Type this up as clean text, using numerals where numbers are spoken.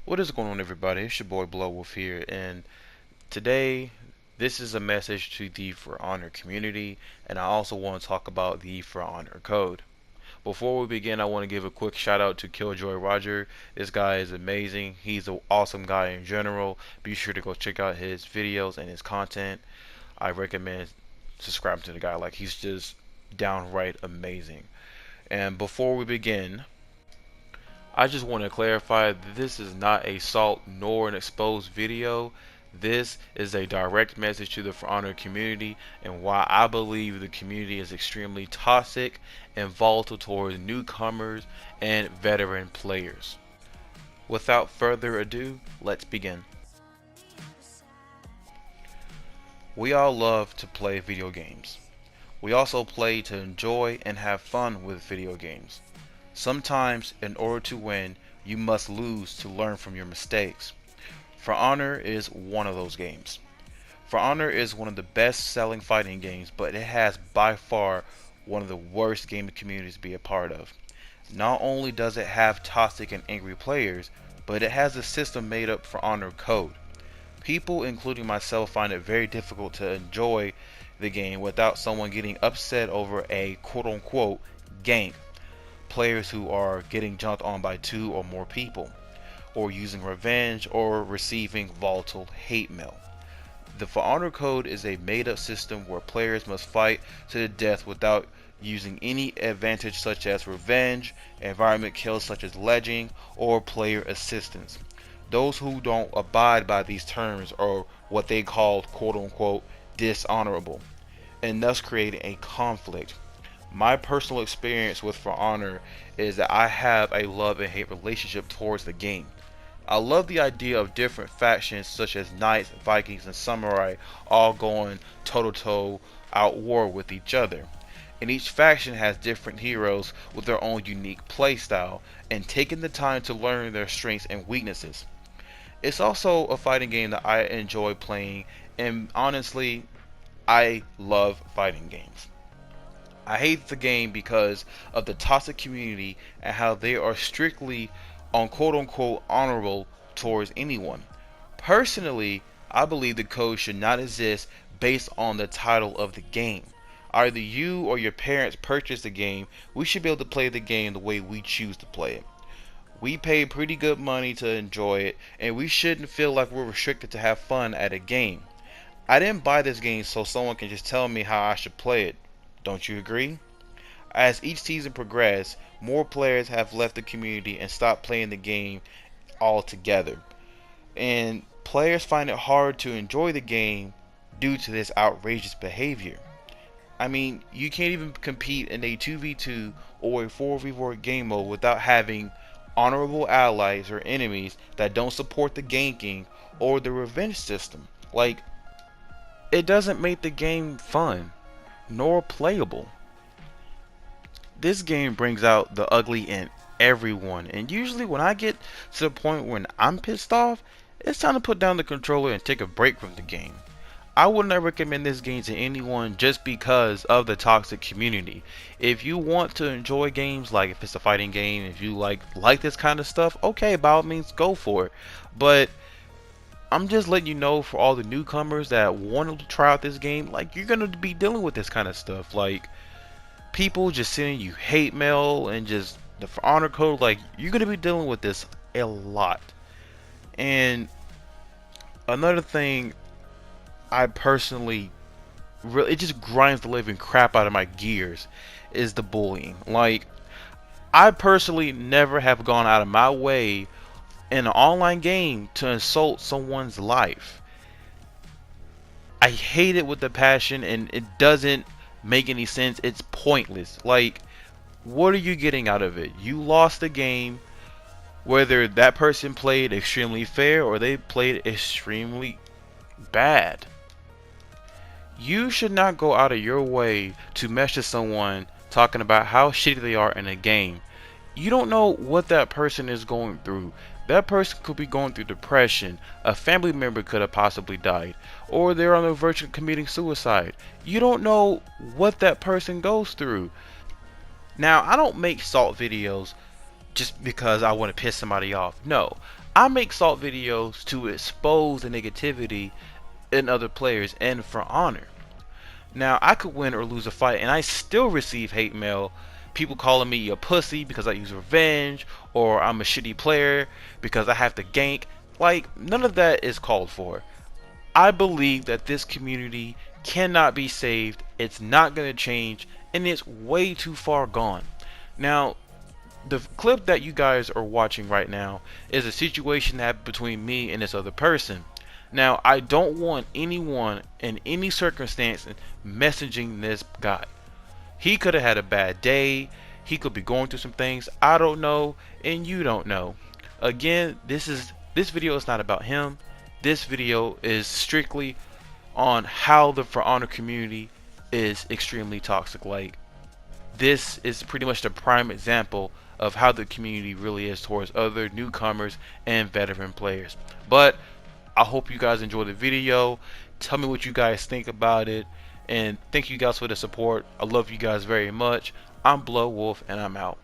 What is going on, everybody? It's your boy Bloodwolf here, and today this is a message to the For Honor community, and I also want to talk about the For Honor code. Before we begin, I want to give a quick shout out to Killjoy Roger. This guy is amazing. He's an awesome guy in general. Be sure to go check out his videos and his content. I recommend subscribing to the guy. Like, he's just downright amazing. And before we begin, I just want to clarify that this is not a salt nor an exposed video. This is a direct message to the For Honor community and why I believe the community is extremely toxic and volatile towards newcomers and veteran players. Without further ado, let's begin. We all love to play video games. We also play to enjoy and have fun with video games. Sometimes, in order to win, you must lose to learn from your mistakes. For Honor is one of those games. For Honor is one of the best selling fighting games, but it has by far one of the worst gaming communities to be a part of. Not only does it have toxic and angry players, but it has a system made up for Honor code. People, including myself, find it very difficult to enjoy the game without someone getting upset over a quote-unquote gank. Players who are getting jumped on by two or more people, or using revenge, or receiving volatile hate mail. The For Honor code is a made-up system where players must fight to the death without using any advantage such as revenge, environment kills such as ledging, or player assistance. Those who don't abide by these terms are what they call quote-unquote dishonorable, and thus creating a conflict. My personal experience with For Honor is that I have a love and hate relationship towards the game. I love the idea of different factions such as Knights, Vikings, and Samurai all going toe to toe out war with each other. And each faction has different heroes with their own unique playstyle, and taking the time to learn their strengths and weaknesses. It's also a fighting game that I enjoy playing, and honestly, I love fighting games. I hate the game because of the toxic community and how they are strictly on quote unquote honorable towards anyone. Personally, I believe the code should not exist based on the title of the game. Either you or your parents purchase the game, we should be able to play the game the way we choose to play it. We pay pretty good money to enjoy it, and we shouldn't feel like we're restricted to have fun at a game. I didn't buy this game so someone can just tell me how I should play it. Don't you agree? As each season progressed, more players have left the community and stopped playing the game altogether. And players find it hard to enjoy the game due to this outrageous behavior. I mean, you can't even compete in a 2v2 or a 4v4 game mode without having honorable allies or enemies that don't support the ganking or the revenge system. Like, it doesn't make the game fun nor playable. This game brings out the ugly in everyone, and usually when I get to the point when I'm pissed off, it's time to put down the controller and take a break from the game. I would not recommend this game to anyone just because of the toxic community. If you want to enjoy games, like if it's a fighting game, if you like this kind of stuff, okay, by all means go for it. But I'm just letting you know, for all the newcomers that want to try out this game, like, you're gonna be dealing with this kind of stuff. Like, people just sending you hate mail and just the For Honor code. Like, you're gonna be dealing with this a lot. And another thing, I personally really, it just grinds the living crap out of my gears, is the bullying. Like, I personally never have gone out of my way in an online game to insult someone's life. I hate it with a passion, and it doesn't make any sense. It's pointless. Like, what are you getting out of it? You lost the game, whether that person played extremely fair or they played extremely bad. You should not go out of your way to message someone talking about how shitty they are in a game. You don't know what that person is going through. That person could be going through depression. A family member could have possibly died. Or they're on the verge of committing suicide. You don't know what that person goes through. Now, I don't make salt videos just because I want to piss somebody off. No, I make Salt videos to expose the negativity in other players and for honor. Now, I could win or lose a fight and I still receive hate mail. People calling me a pussy because I use revenge, or I'm a shitty player because I have to gank. Like, none of that is called for. I believe that this community cannot be saved. It's not going to change, and it's way too far gone. Now, the clip that you guys are watching right now is a situation that between me and this other person. Now, I don't want anyone in any circumstance messaging this guy. He could have had a bad day. He could be going through some things I don't know and you don't know. Again, this video is not about him. This video is strictly on how the For Honor community is extremely toxic. Like, this is pretty much the prime example of how the community really is towards other newcomers and veteran players. But I hope you guys enjoy the video. Tell me what you guys think about it, and thank you guys for the support. I love you guys very much. I'm Blood Wolf, and I'm out.